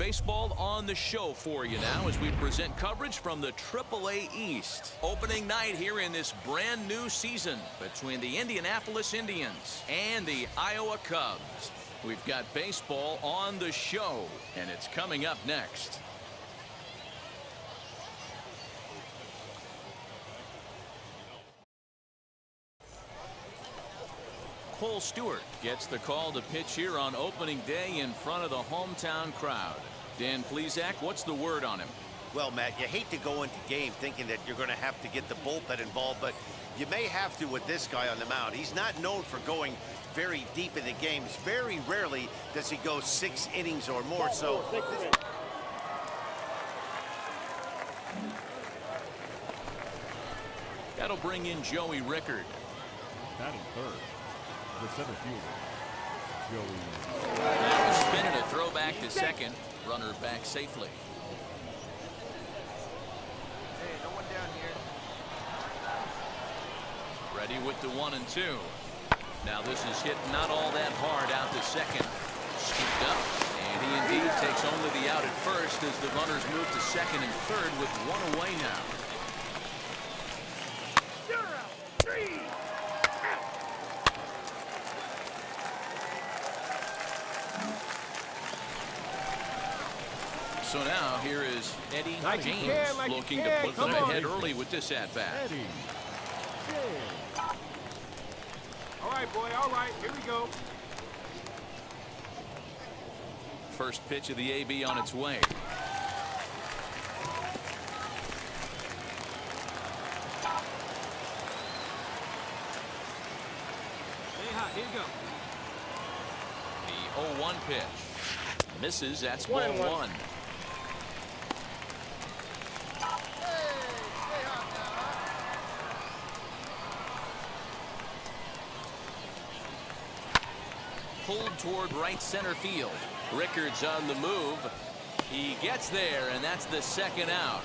baseball on the show for you now as we present coverage from the AAA East. Opening night here in this brand new season between the Indianapolis Indians and the Iowa Cubs. We've got baseball on the show, and it's coming up next. Stewart gets the call to pitch here on opening day in front of the hometown crowd. Dan Plesac, what's the word on him? Well, Matt, you hate to go into game thinking that you're going to have to get the bullpen involved, but you may have to with this guy on the mound. He's not known for going very deep in the games. Very rarely does he go 6 innings or more. So that'll bring in Joey Rickard. Batting third. The center fielder, Joey. Now a spin and a throw back to second. Runner back safely. Hey, no one down here. Ready with the 1 and 2. Now this is hit not all that hard out to second. Scooped up, and he indeed takes only the out at first as the runners move to second and third with 1 away now. You're out. 3. So now here is Eddie James looking to put them ahead early with this at-bat. Eddie James. All right, boy. All right. Here we go. First pitch of the AB on its way. Stay hot. Here you go. The 0-1 pitch. Misses. That's ball 1. Pulled toward right center field. Rickard's on the move. He gets there, and that's the second out.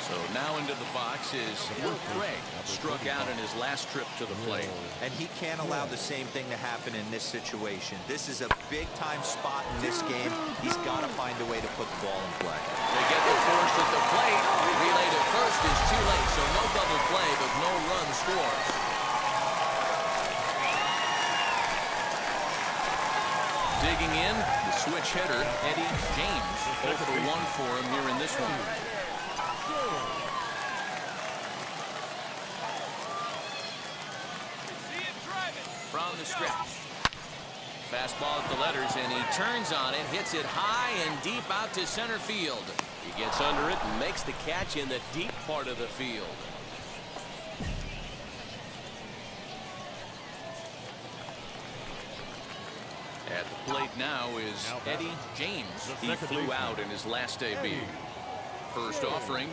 So now into the box is Will Craig. Struck out in his last trip to the plate. And he can't allow the same thing to happen in this situation. This is a big-time spot in this game. He's got to find a way to put the ball in play. They get the force at the plate. Relay to first is too late, so no double play, but no run scores. Digging in, the switch hitter, Eddie James. 0 for 1 for him here in this one. From the stretch. Fastball at the letters, and he turns on it, hits it high and deep out to center field. He gets under it and makes the catch in the deep part of the field. At the plate now is Eddie James. He flew out in his last AB. First offering.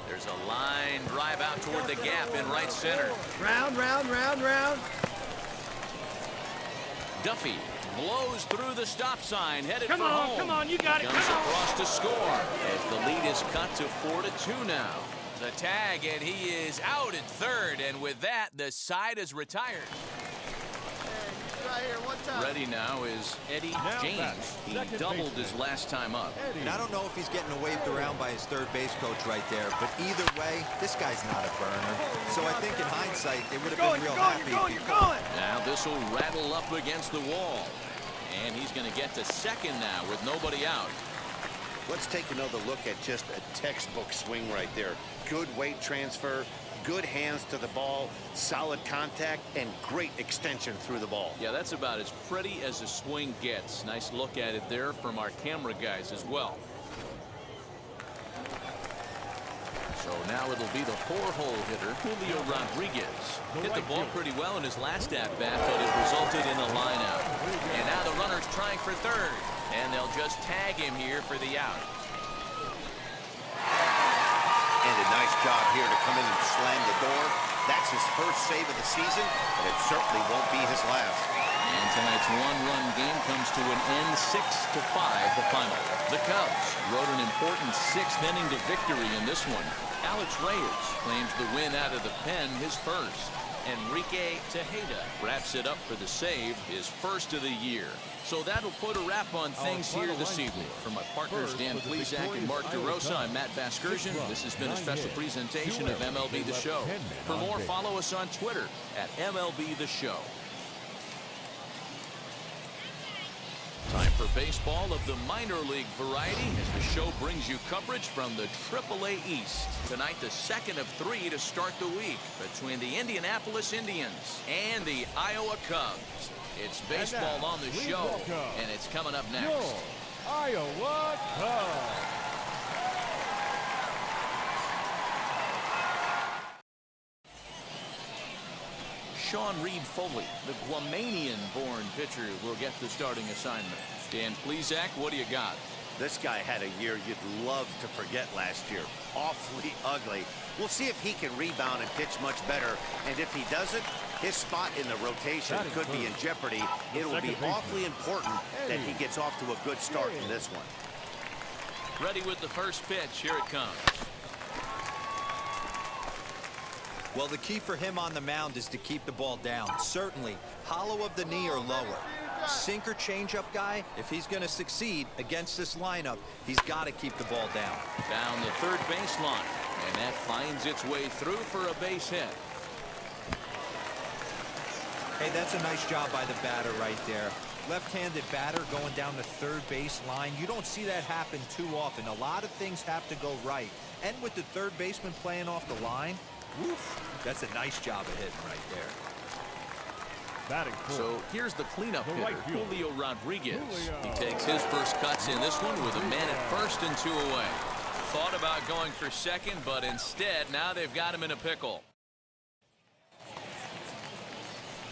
There's a line drive out toward the gap in right center. Round. Duffy blows through the stop sign, headed for home. Come on, you got it. Comes across to score as the lead is cut to 4-2 now. The tag, and he is out at third, and with that, the side is retired. Right here, one time. Ready now is Eddie James. He doubled his last time up. And I don't know if he's getting waved around by his third base coach right there, but either way, this guy's not a burner. So I think in hindsight, they would have been real happy. You're going. Now this will rattle up against the wall. And he's going to get to second now with nobody out. let's take another look at just a textbook swing right there. Good weight transfer, good hands to the ball, solid contact, and great extension through the ball. Yeah, that's about as pretty as a swing gets. Nice look at it there from our camera guys as well. So now it'll be the four-hole hitter, Theo Rodriguez. Hit the ball pretty well in his last at-bat, but it resulted in a line-out. And now the runner's trying for third, and they'll just tag him here for the out. And a nice job here to come in and slam the door. That's his first save of the season, but it certainly won't be his last. And tonight's one-run game comes to an end, 6-5 the final. The Cubs rode an important sixth-inning to victory in this one. Alex Reyes claims the win out of the pen, his first. Enrique Tejeda wraps it up for the save, his first of the year. So that'll put a wrap on things here this evening. For my partners Dan Plesac and Mark DeRosa, I'm Matt Vasgersian. This has been a special presentation of MLB The Show. For more, follow us on Twitter at MLB The Show. Time for baseball of the minor league variety as the show brings you coverage from the AAA East. Tonight, the second of three to start the week between the Indianapolis Indians and the Iowa Cubs. It's baseball on the show, and it's coming up next. Your Iowa Cubs. Sean Reed Foley, the Guamanian-born pitcher, will get the starting assignment. Dan Plesac, what do you got? This guy had a year you'd love to forget last year. Awfully ugly. We'll see if he can rebound and pitch much better. And if he doesn't, his spot in the rotation could be in jeopardy. It will be awfully important that he gets off to a good start in this one. Ready with the first pitch. Here it comes. Well, the key for him on the mound is to keep the ball down. Certainly, hollow of the knee or lower. Sinker changeup guy, if he's going to succeed against this lineup, he's got to keep the ball down. Down the third baseline, and that finds its way through for a base hit. Hey, that's a nice job by the batter right there. Left-handed batter going down the third base line. You don't see that happen too often. A lot of things have to go right. And with the third baseman playing off the line, woof, that's a nice job of hitting right there. So here's the cleanup hitter, Theo Rodriguez. He takes his first cuts in this one with a man at first and two away. Thought about going for second, but instead, now they've got him in a pickle.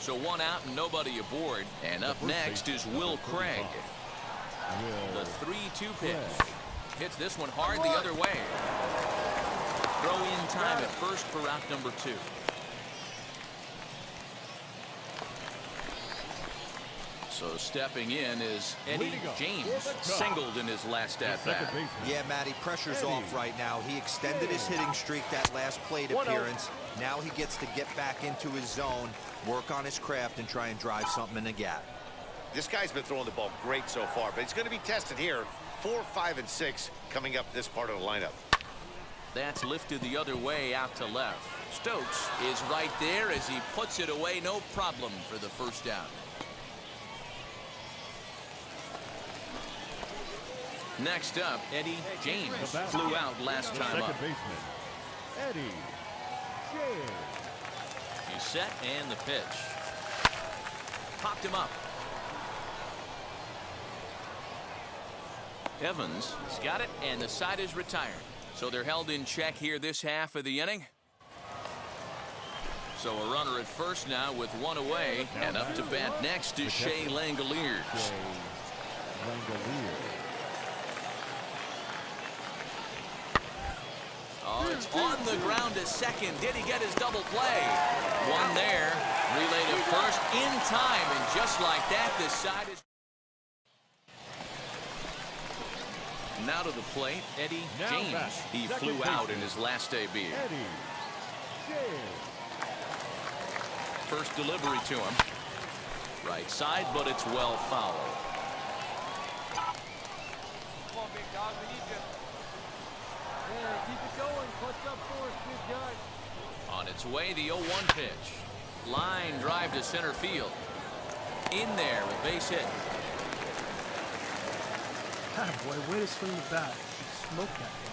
So one out and nobody aboard. And up next is Will Craig. The 3-2 pitch. Hits this one hard the other way. Throw in time at first for out number 2. So stepping in is Eddie James, singled in his last at-bat. Yeah, Matty, pressure's off right now. He extended his hitting streak that last plate appearance. Now he gets to get back into his zone, work on his craft, and try and drive something in the gap. This guy's been throwing the ball great so far, but he's going to be tested here. 4, 5, and 6 coming up this part of the lineup. That's lifted the other way out to left. Stokes is right there as he puts it away, no problem for the first down. Next up, Eddie James flew out last time up. Eddie James. He's set and the pitch. Popped him up. Evans has got it and the side is retired. So they're held in check here this half of the inning. So a runner at first now with one away, and up to bat next is Shea Langoliers. Oh, it's on the ground to second. Did he get his double play? One there. Relay to first in time, and just like that, this side is. Now to the plate, Eddie James. He flew out in his last debut. First delivery to him. Right side, but it's well fouled. Come on, big dog. We need you. Yeah, keep it going. Clutch up for us, big guy. On its way, the 0-1 pitch. Line drive to center field. In there, a base hit. Boy, way to swing the bat. Smoke that thing.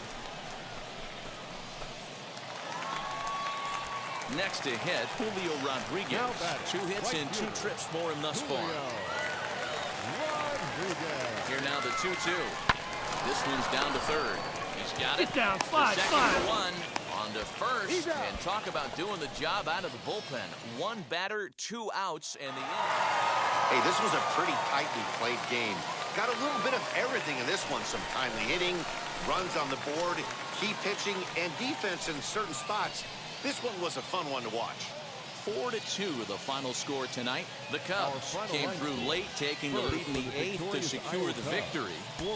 Next to hit, Julio Rodriguez. 2 hits and 2 trips for him thus far. Here now the 2-2. This one's down to third. He's got it. Get down, slide, the second slide. one on to first. And talk about doing the job out of the bullpen. 1 batter, 2 outs, and the inning. Hey, this was a pretty tightly played game. Got a little bit of everything in this one. Some timely hitting, runs on the board, key pitching, and defense in certain spots. This one was a fun one to watch. 4-2 the final score tonight. The Cubs came through late, taking the lead in the 8th to secure the victory.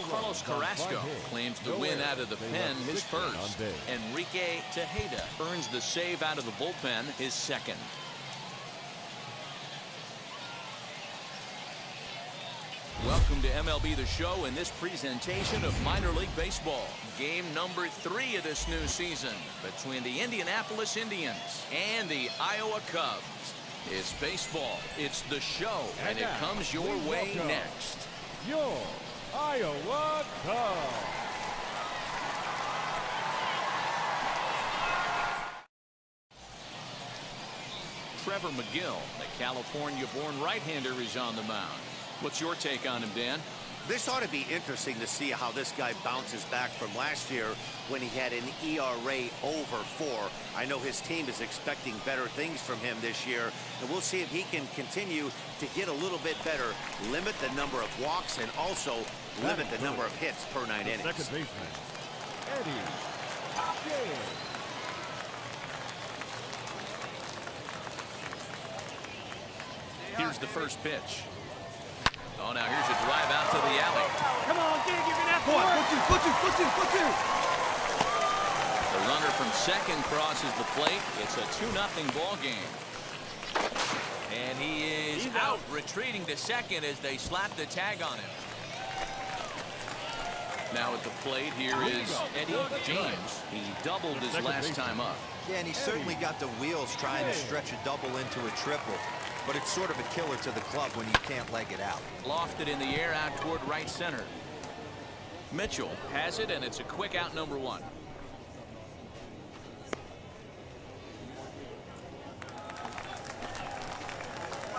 Carlos Carrasco claims the win out of the pen, his first. Enrique Tejeda earns the save out of the bullpen, his second. Welcome to MLB The Show and this presentation of minor league baseball. Game number 3 of this new season between the Indianapolis Indians and the Iowa Cubs. It's baseball, it's The Show, and it comes your way next. Your Iowa Cubs. Trevor McGill, the California-born right-hander, is on the mound. What's your take on him, Dan? This ought to be interesting to see how this guy bounces back from last year when he had an ERA over 4. I know his team is expecting better things from him this year, and we'll see if he can continue to get a little bit better, limit the number of walks, and also limit the number of hits per 9 innings. Second baseman, Eddie James. Here's the first pitch. Oh, now here's a drive out to the alley. Come on, dig, you're gonna have to work. The runner from second crosses the plate. It's a 2-0 ball game. And he is out, retreating to second as they slap the tag on him. Now at the plate, here is Eddie James. He doubled his last time up. Yeah, and he certainly got the wheels trying to stretch a double into a triple. But it's sort of a killer to the club when you can't leg it out. Lofted in the air out toward right center. Mitchell has it, and it's a quick out, number 1.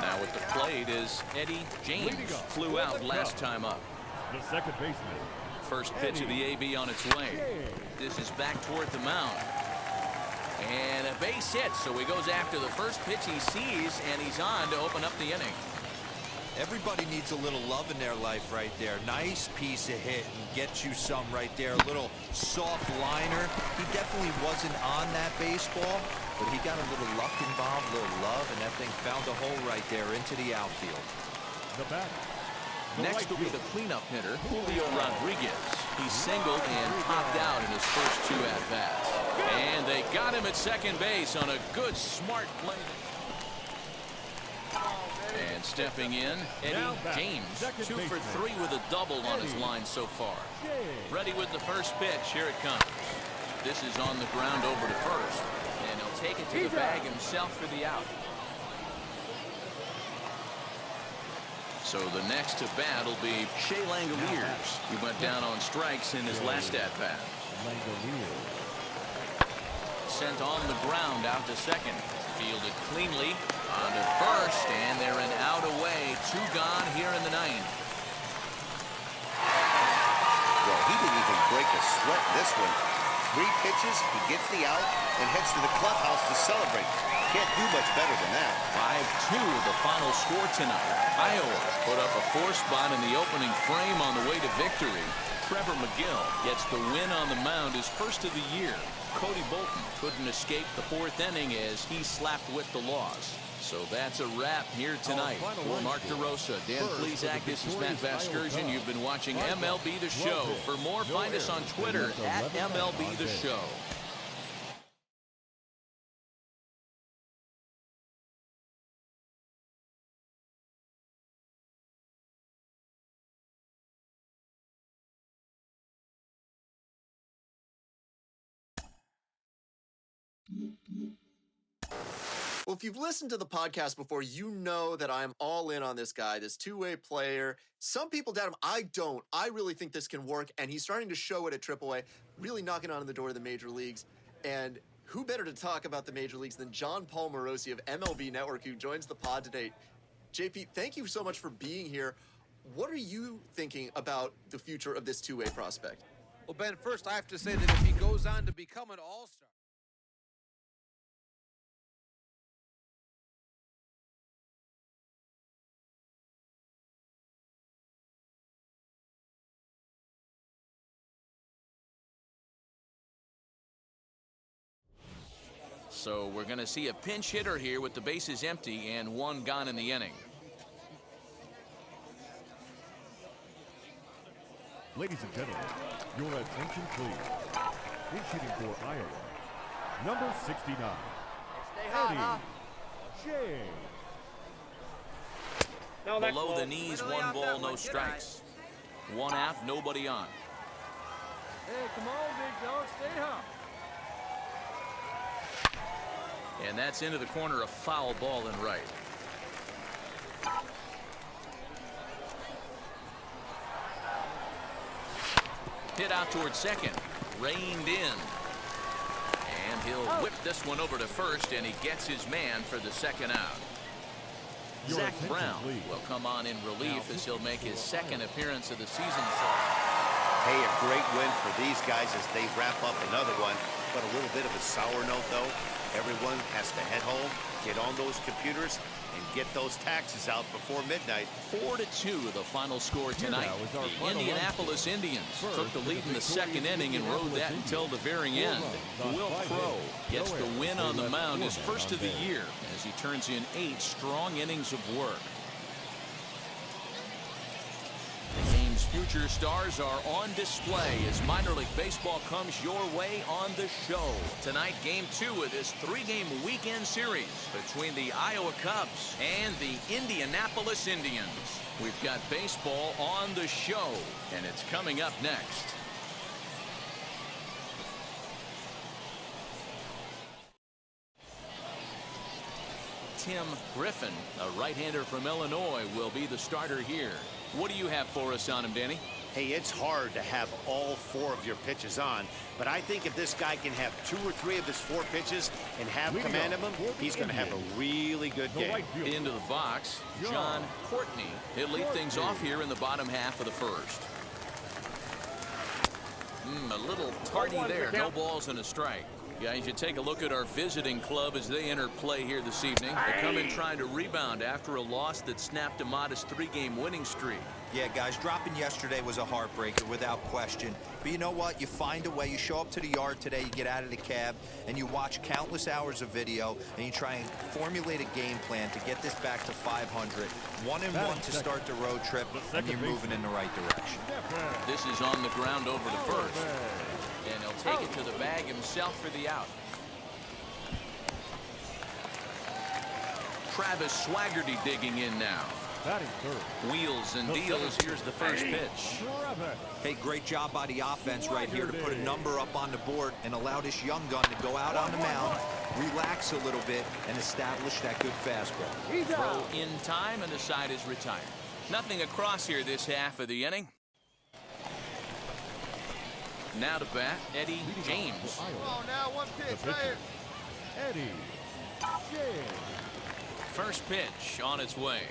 Now at the plate is Eddie James. Flew out last time up. The second baseman, First pitch of the AB on its way. This is back toward the mound. And a base hit, so he goes after the first pitch he sees, and he's on to open up the inning. Everybody needs a little love in their life right there. Nice piece of hit and get you some right there. A little soft liner. He definitely wasn't on that baseball, but he got a little luck involved, a little love, and that thing found a hole right there into the outfield. the batter. Next will be the cleanup hitter, Theo Rodriguez. He singled and popped out in his first 2 at-bats. And they got him at second base on a good, smart play. And stepping in, Eddie James, 2 for 3 with a double on his line so far. Ready with the first pitch. Here it comes. This is on the ground over to first. And he'll take it to the bag himself for the out. So the next to bat will be Shea Langoliers. He went down on strikes in his last at-bat. Sent on the ground out to second. Fielded cleanly on to first, and they're an out away. 2 gone here in the 9th. Well, he didn't even break a sweat in this one. 3 pitches, he gets the out, and heads to the clubhouse to celebrate. Can't do much better than that. 5-2 the final score tonight. Iowa put up a 4 spot in the opening frame on the way to victory. Trevor McGill gets the win on the mound, his first of the year. Cody Bolton couldn't escape the 4th inning as he slapped with the loss. So that's a wrap here tonight. For Mark DeRosa, Dan Plesac, this is Matt Vasgersian. You've been watching MLB The Show. For more, find us on Twitter at MLB The Show. Well, if you've listened to the podcast before, you know that I'm all in on this guy, this two-way player. Some people doubt him. I don't. I really think this can work, and he's starting to show it at AAA, really knocking on the door of the major leagues. And who better to talk about the major leagues than John Paul Morosi of MLB Network, who joins the pod today. JP, thank you so much for being here. What are you thinking about the future of this two-way prospect? Well, Ben, first I have to say that if he goes on to become an all-star, So we're going to see a pinch hitter here with the bases empty and one gone in the inning. Ladies and gentlemen, your attention please. In shooting for Iowa, number 69, Stay hot, huh? Jay. Below the knees, one ball, no strikes. One out, nobody on. Hey, come on, big dog. Stay hot. And that's into the corner, a foul ball and right. Hit out towards second. Reined in. And he'll whip this one over to first, and he gets his man for the second out. Your Zach attention, Brown please. will come on in relief as he'll make his second appearance of the season. Hey, a great win for these guys as they wrap up another one. But a little bit of a sour note, though. Everyone has to head home, get on those computers, and get those taxes out before midnight. 4-2 the final score tonight. now is our The final Indianapolis Indians took the lead in the second inning and rode that until the very end. Will Crowe gets the win on the mound, his first of the year, as he turns in 8 strong innings of work. The game's future stars are on display as minor league baseball comes your way on the show. Tonight, game 2 of this 3-game weekend series between the Iowa Cubs and the Indianapolis Indians. We've got baseball on the show, and it's coming up next. Tim Griffin, a right-hander from Illinois, will be the starter here. What do you have for us on him, Danny? Hey, it's hard to have all 4 of your pitches on, but I think if this guy can have 2 or 3 of his 4 pitches and have Leading command off of them, for the he's going to have a really good The game. right fielder, Into the box, John Courtney. He'll lead things off here in the bottom half of the first. A little tardy there. No balls and a strike. Guys, you take a look at our visiting club as they enter play here this evening. They come in trying to rebound after a loss that snapped a modest 3-game winning streak. Yeah, guys, dropping yesterday was a heartbreaker without question. But you know what? You find a way. You show up to the yard today, you get out of the cab, and you watch countless hours of video, and you try and formulate a game plan to get this back to 500. 1-1 to start the road trip, and you're moving in the right direction. This is on the ground over to first. And he'll take it to the bag himself for the out. Travis Swaggerty digging in now. batting third. Wheels and deals. Here's the first pitch. Hey, great job by the offense right here to put a number up on the board and allow this young gun to go out on the mound, relax a little bit, and establish that good fastball. Throw in time, and the side is retired. Nothing across here this half of the inning. Now to bat, Eddie James. Oh, now one pitch right here. Eddie James. First pitch on its way.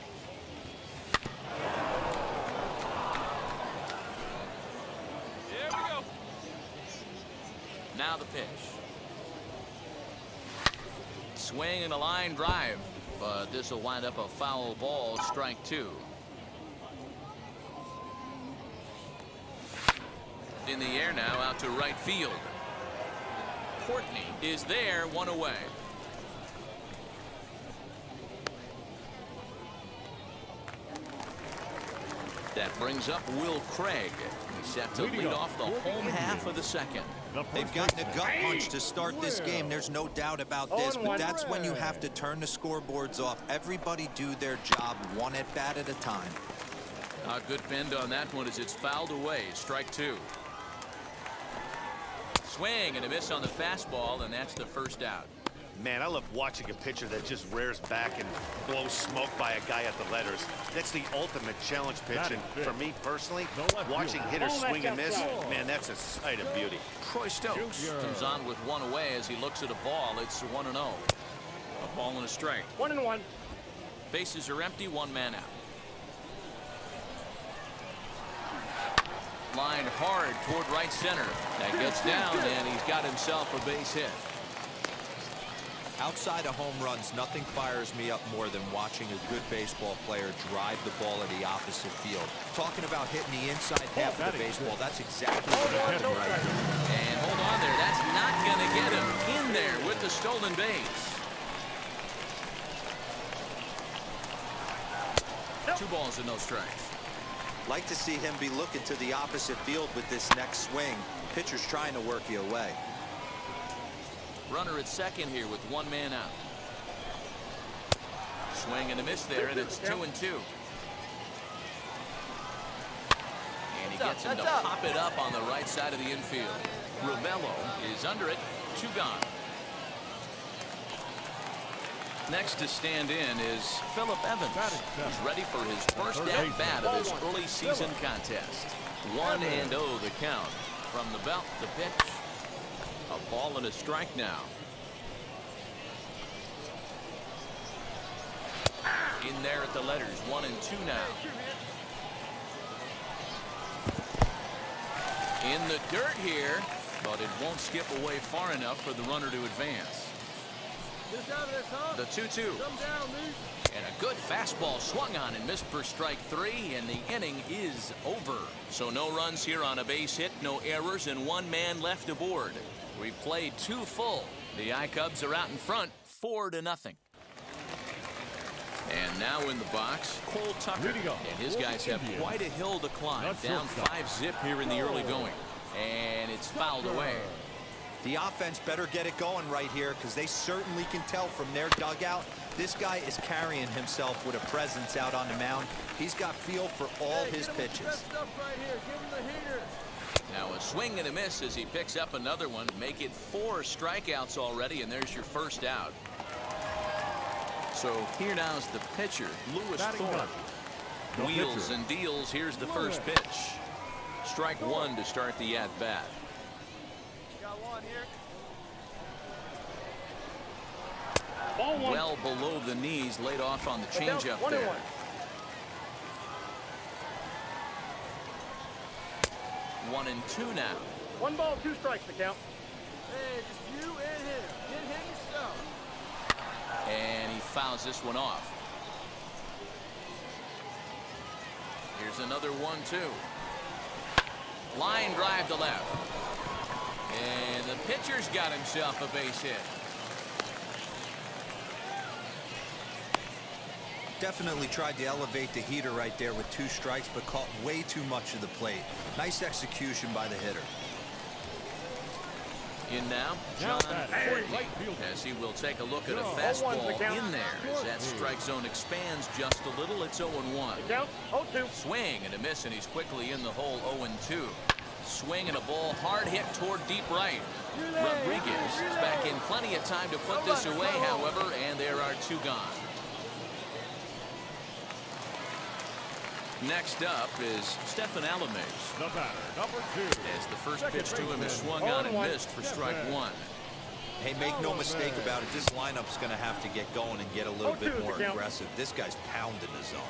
Here we go. Now the pitch. Swing and a line drive, but this will wind up a foul ball, strike 2. In the air now, out to right field. Courtney is there, one away. That brings up Will Craig. He's set to lead off the home half of the second. They've gotten a gut punch to start this game. There's no doubt about this, but that's when you have to turn the scoreboards off. Everybody do their job one at bat at a time. A good bend on that one as it's fouled away. Strike 2. Swing and a miss on the fastball, and that's the first out. Man, I love watching a pitcher that just rears back and blows smoke by a guy at the letters. That's the ultimate challenge pitch, and for me personally, watching hitters swing and miss, man, that's a sight of beauty. Troy Stokes comes on with one away as he looks at a ball. It's 1-0. A ball and a strike. 1-1. Bases are empty, one man out. Line hard toward right center. That gets down, and he's got himself a base hit. Outside of home runs, nothing fires me up more than watching a good baseball player drive the ball at the opposite field. Talking about hitting the inside half of the baseball, that's exactly what I'm doing right here. And hold on there. That's not going to get him in there with the stolen base. 2 balls and no strikes. Like to see him be looking to the opposite field with this next swing. Pitcher's trying to work you away. Runner at second here with 1 man out. Swing and a miss there, and it's 2-2. And he gets him to pop it up on the right side of the infield. Ravello is under it. 2 gone. Next to stand in is Phillip Evans. He's ready for his first at-bat of this early season contest. 1-0 the count. From the belt, the pitch. A ball and a strike now. In there at the letters, 1-2 now. In the dirt here, but it won't skip away far enough for the runner to advance. The 2-2. And a good fastball swung on and missed for strike 3, and the inning is over. So no runs here on a base hit, no errors, and 1 man left aboard. We played 2 full. The I-Cubs are out in front, 4-0. And now in the box, Cole Tucker. And his guys have quite a hill to climb. Down 5-zip here in the early going. And it's fouled away. The offense better get it going right here, because they certainly can tell from their dugout this guy is carrying himself with a presence out on the mound. He's got feel for all his pitches. Now a swing and a miss as he picks up another one. Make it 4 strikeouts already, and there's your first out. So here now's the pitcher, Lewis Thorpe. Wheels and deals. Here's the first pitch. Strike 1 to start the at-bat. Well below the knees, laid off on the changeup there. 1-2 now. 1 ball, 2 strikes to count. Hey, just you and him. Get him yourself. And he fouls this one off. Here's another 1-2. Line drive to left. And the pitcher's got himself a base hit. Definitely tried to elevate the heater right there with 2 strikes, but caught way too much of the plate. Nice execution by the hitter. In now, John Courtney, as he will take a look at a fastball in there as that strike zone expands just a little. It's 0-1. Swing and a miss, and he's quickly in the hole. 0-2. Swing and a ball hard hit toward deep right. Rodriguez is back in plenty of time to put this away, however, and there are 2 gone. Next up is Stephen Alamez. The batter, number 2. As the first pitch to him is swung on and missed for strike 1. Hey, make no mistake about it. This lineup's going to have to get going and get a little bit more aggressive. This guy's pounding the zone.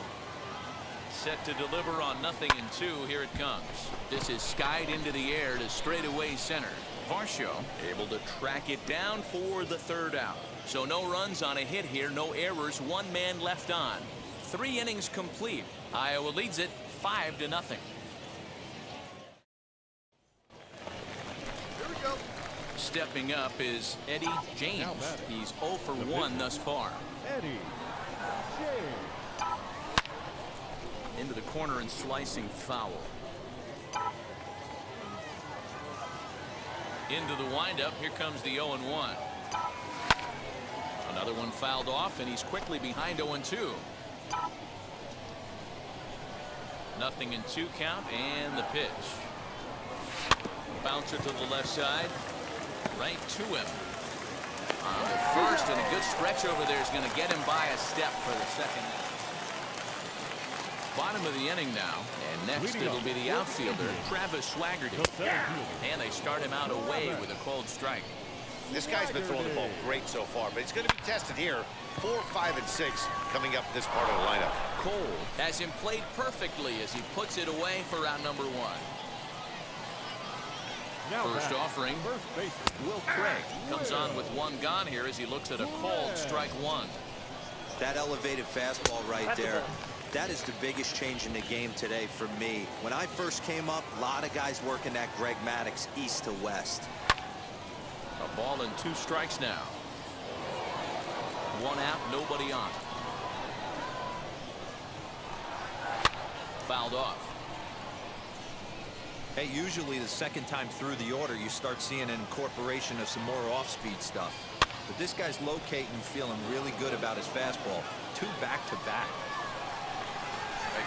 Set to deliver on 0-2. Here it comes. This is skied into the air to straightaway center. Varsho able to track it down for the 3rd out. So no runs on a hit here, no errors, 1 man left on. 3 innings complete. Iowa leads it 5-0. Here we go. Stepping up is Eddie James. He's 0 for 1 thus far. Eddie James. Into the corner and slicing foul. Into the windup. Here comes the 0-1. Another one fouled off, and he's quickly behind 0-2. 0-2 count, and the pitch. Bouncer to the left side. Right to him. On the first, and a good stretch over there is going to get him by a step for the 2nd. Bottom of the inning now, and next it'll be the outfielder, Travis Swaggerty. And they start him out away with a cold strike. This guy's been throwing the ball great so far, but it's going to be tested here. 4, 5, and 6 coming up this part of the lineup. Cole has him played perfectly as he puts it away for round number 1. First offering, Will Craig comes on with one gone here as he looks at a called strike one. That elevated fastball right there. That is the biggest change in the game today for me. When I first came up, a lot of guys working that Greg Maddux east to west. A ball and 2 strikes now. 1 out, nobody on. Fouled off. Hey, usually the second time through the order, you start seeing an incorporation of some more off-speed stuff. But this guy's locating, feeling really good about his fastball. 2 back-to-back.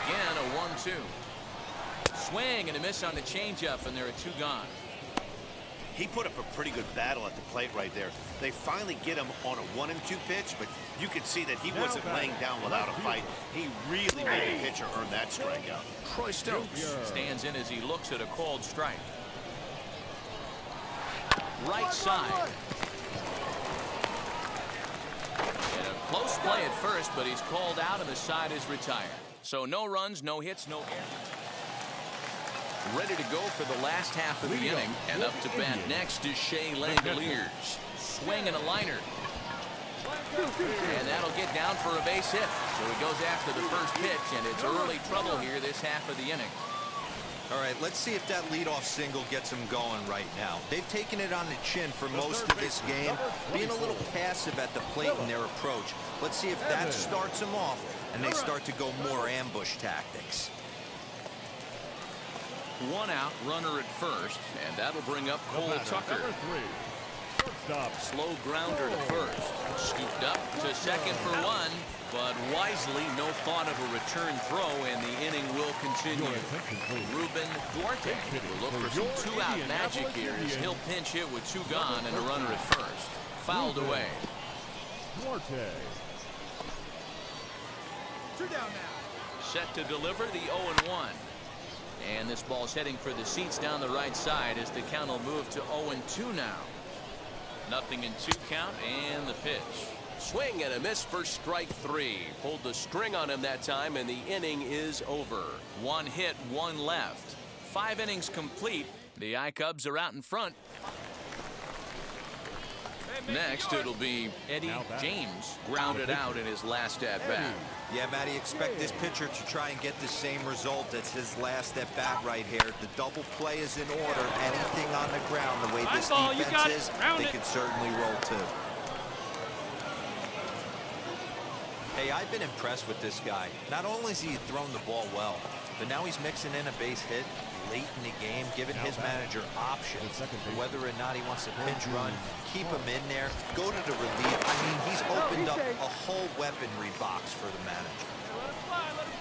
Again, a 1-2. Swing and a miss on the changeup, and there are 2 gone. He put up a pretty good battle at the plate right there. They finally get him on a 1-2 pitch, but you could see that he wasn't laying down without a fight. He really made the pitcher earn that strikeout. Troy Stokes stands in as he looks at a called strike. Right side. And a close play at first, but he's called out and the side is retired. So no runs, no hits, no errors. Ready to go for the last half of the inning, and up to bat next is Shea Langoliers. Swing and a liner. And that'll get down for a base hit. So he goes after the first pitch, and it's early trouble here this half of the inning. All right, let's see if that leadoff single gets them going right now. They've taken it on the chin for most of this game, being a little passive at the plate in their approach. Let's see if that starts them off, and they start to go more ambush tactics. 1 out, runner at first, and that'll bring up Cole Tucker. Slow grounder to first. Scooped up to second for 1, but wisely no thought of a return throw, and the inning will continue. Ruben Duarte will look for some 2-out magic here as he'll pinch hit with 2 gone and a runner at first. Fouled away. Duarte. 2 down now. Set to deliver the 0-1. And this ball's heading for the seats down the right side as the count will move to 0-2 now. 0-2 count and the pitch. Swing and a miss for strike 3. Pulled the string on him that time, and the inning is over. 1 hit, 1 left. 5 innings complete. The I-Cubs are out in front. Next, it'll be Eddie James, grounded out in his last at-bat. Yeah, Matty, expect this pitcher to try and get the same result as his last at-bat right here. The double play is in order. Anything on the ground, the way this defense is, they can certainly roll too. Hey, I've been impressed with this guy. Not only has he thrown the ball well, but now he's mixing in a base hit late in the game, giving his manager options whether or not he wants to pinch run, keep him in there, go to the relief. I mean, he's opened up a whole weaponry box for the manager.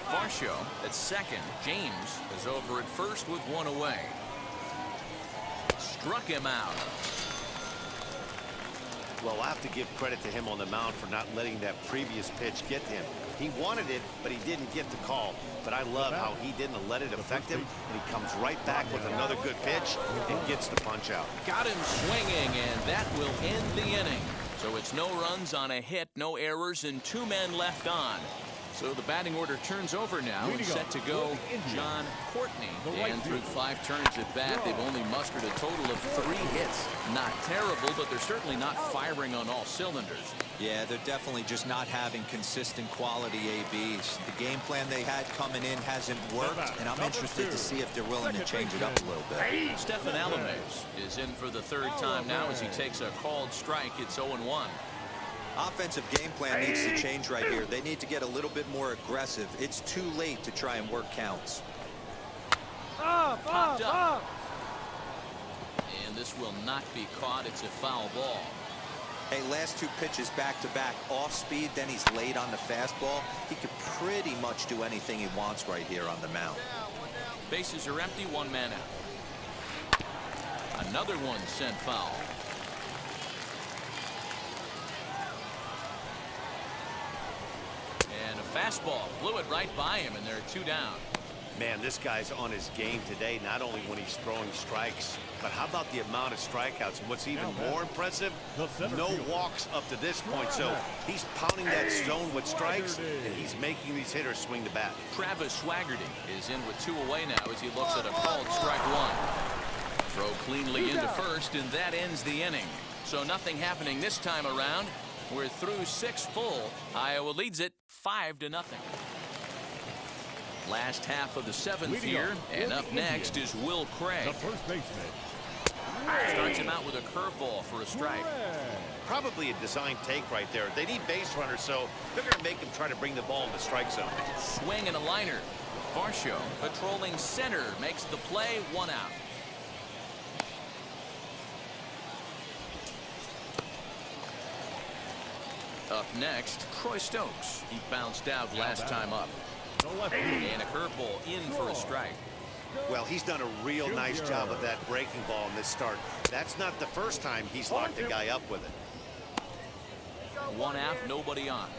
Varsho at second. James is over at first with 1 away. Struck him out. Well, I'll have to give credit to him on the mound for not letting that previous pitch get to him. He wanted it, but he didn't get the call. But I love how he didn't let it affect him, and he comes right back with another good pitch and gets the punch out. Got him swinging, and that will end the inning. So it's no runs on a hit, no errors, and 2 men left on. So the batting order turns over now and set to go John Courtney. And through 5 turns at bat, they've only mustered a total of 3 hits. Not terrible, but they're certainly not firing on all cylinders. Yeah, they're definitely just not having consistent quality ABs. The game plan they had coming in hasn't worked, and I'm interested to see if they're willing to change it up a little bit. Stefan Alames is in for the 3rd time now as he takes a called strike. It's 0-1. Offensive game plan needs to change right here. They need to get a little bit more aggressive. It's too late to try and work counts. Popped up. And this will not be caught. It's a foul ball. Hey, last 2 pitches back-to-back. Off speed, then he's late on the fastball. He could pretty much do anything he wants right here on the mound. Bases are empty, 1 man out. Another one sent foul. And a fastball blew it right by him, and there are 2 down. Man, this guy's on his game today, not only when he's throwing strikes, but how about the amount of strikeouts? And what's even more impressive, no walks up to this point. So he's pounding that zone with strikes, and he's making these hitters swing the bat. Travis Swaggerty is in with 2 away now as he looks at a called strike 1. Throw cleanly into first, and that ends the inning. So nothing happening this time around. We're through 6 full. Iowa leads it 5-0. Last half of the 7th here, and up next is Will Craig. The first baseman. Starts him out with a curveball for a strike. Probably a design take right there. They need base runners, so they're going to make him try to bring the ball in the strike zone. Swing and a liner. Varsho patrolling center makes the play, 1 out. Up next, Troy Stokes. He bounced out last time up. And a curveball in for a strike. Well, he's done a real nice job of that breaking ball in this start. That's not the first time he's locked a guy up with it. 1 out, nobody on.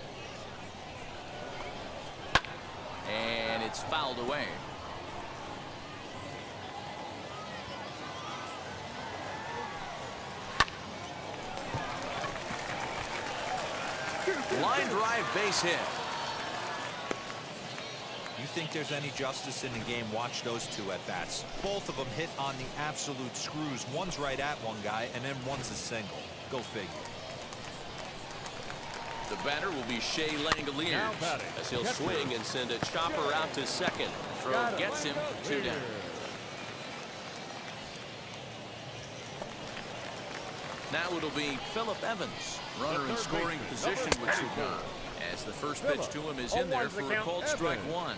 And it's fouled away. Line drive, base hit. You think there's any justice in the game? Watch those 2 at-bats. Both of them hit on the absolute screws. One's right at one guy, and then one's a single. Go figure. The batter will be Shea Langoliers as he'll swing and send a chopper out to second. Throw gets him, 2 down. Now it'll be Phillip Evans, runner in scoring position with 2 gone, as the first pitch to him is in there for a called strike 1.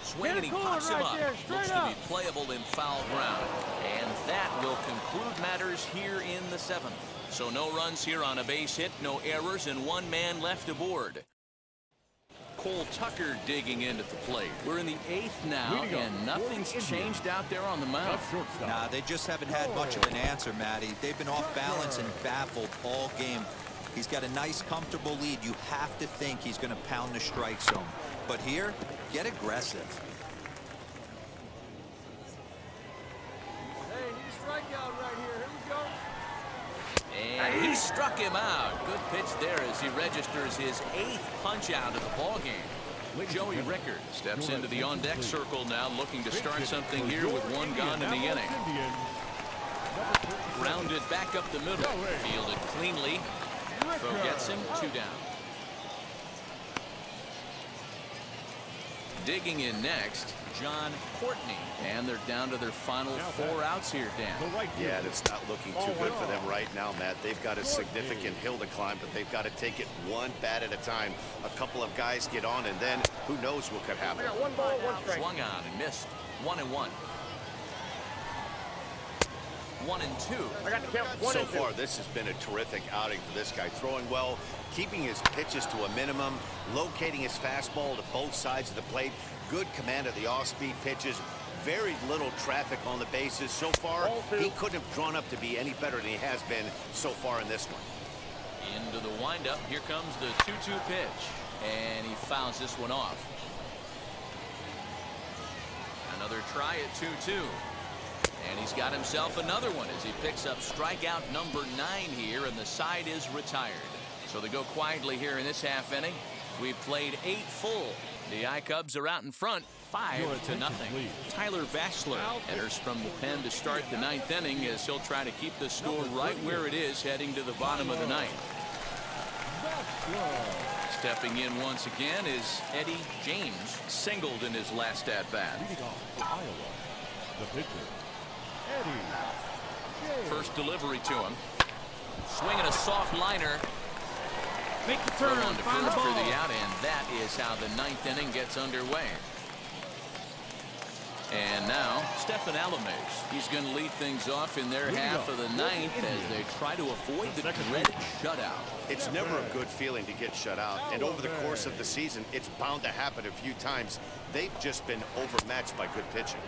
Swing and he pops him up. Looks to be playable in foul ground. And that will conclude matters here in the 7th. So no runs here on a base hit, no errors, and 1 man left aboard. Cole Tucker digging into the plate. We're in the 8th now, and nothing's changed out there on the mound. Nah, they just haven't had much of an answer, Matty. They've been off balance and baffled all game. He's got a nice, comfortable lead. You have to think he's going to pound the strike zone. But here, get aggressive. Hey, need a strikeout right here. Here we go. And he struck him out. Good pitch there as he registers his 8th punch out of the ballgame. Joey Rickard steps into the on-deck circle now, looking to start something here with 1 gone in the inning. Rounded back up the middle. Fielded cleanly. Throw gets him, 2 down. Digging in next, John Courtney. And they're down to their final 4 outs here, Dan. Yeah, it's not looking too good for them right now, Matt. They've got a significant hill to climb, but they've got to take it 1 bat at a time. A couple of guys get on, and then who knows what could happen. 1 ball, 1 strike. Swung on and missed. 1-1. 1-2. I got the count. 1 So and 2. far, this has been a terrific outing for this guy. Throwing well, keeping his pitches to a minimum, locating his fastball to both sides of the plate, good command of the off-speed pitches, very little traffic on the bases. So far, he couldn't have drawn up to be any better than he has been so far in this one. Into the windup. Here comes the 2-2 pitch. And he fouls this one off. Another try at 2-2. And he's got himself another one as he picks up strikeout number 9 here, and the side is retired. So they go quietly here in this half inning. We've played 8 full. The I-Cubs are out in front, 5-0. Tyler Vassler enters from the pen to start the 9th inning as he'll try to keep the score right where it is heading to the bottom of the 9th. Stepping in once again is Eddie James, singled in his last at-bat. The pitcher, Eddie. First delivery to him. Swinging a soft liner. Make the turn, On to find the first for ball. the out, and that is how the 9th inning gets underway. And now, Stephen Alamez. He's going to lead things off in their half of the 9th as they try to avoid the dreaded shutout. It's never a good feeling to get shut out, and over the course of the season, it's bound to happen a few times. They've just been overmatched by good pitching.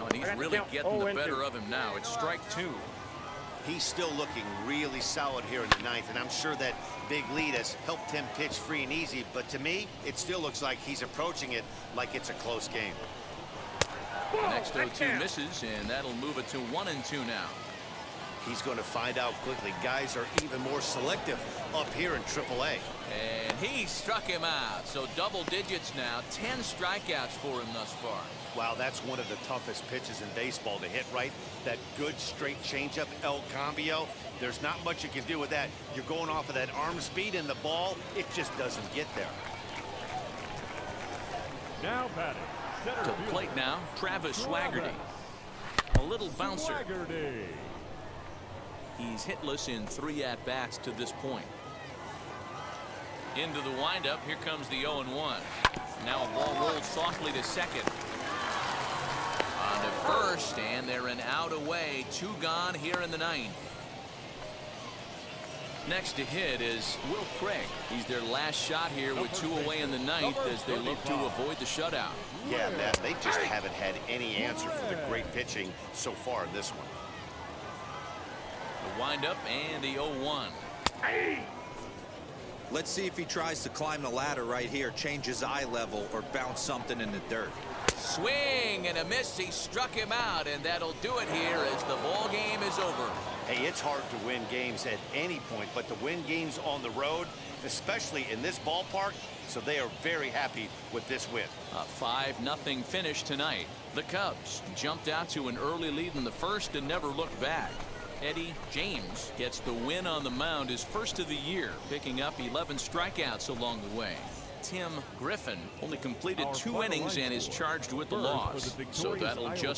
Oh, and he's really getting the better of him now. It's strike 2. He's still looking really solid here in the 9th, and I'm sure that big lead has helped him pitch free and easy, but to me, it still looks like he's approaching it like it's a close game. The next 0-2 misses, and that'll move it to 1-2 now. He's going to find out quickly. Guys are even more selective up here in AAA. And he struck him out. So double digits now. 10 strikeouts for him thus far. Wow, that's one of the toughest pitches in baseball to hit right. That good straight changeup, El Cambio. There's not much you can do with that. You're going off of that arm speed, and the ball, it just doesn't get there. Now batting. Center To the fielder, plate now, Travis Swaggerty. A little bouncer. Swaggerty. He's hitless in 3 at-bats to this point. Into the windup. Here comes the 0-1. Now a ball rolled softly to second. On to first, and they're an out away. 2 gone here in the 9th. Next to hit is Will Craig. He's their last shot here with 2 away in the 9th as they look to avoid the shutout. Yeah, Matt, they just haven't had any answer for the great pitching so far in this one. The windup and the 0-1. Let's see if he tries to climb the ladder right here, change his eye level, or bounce something in the dirt. Swing and a miss. He struck him out, and that'll do it here as the ball game is over. Hey, it's hard to win games at any point, but to win games on the road, especially in this ballpark, so they are very happy with this win. A 5-0 finish tonight. The Cubs jumped out to an early lead in the first and never looked back. Eddie James gets the win on the mound, his first of the year, picking up 11 strikeouts along the way. Tim Griffin only completed 2 innings and is charged with the loss. So that'll just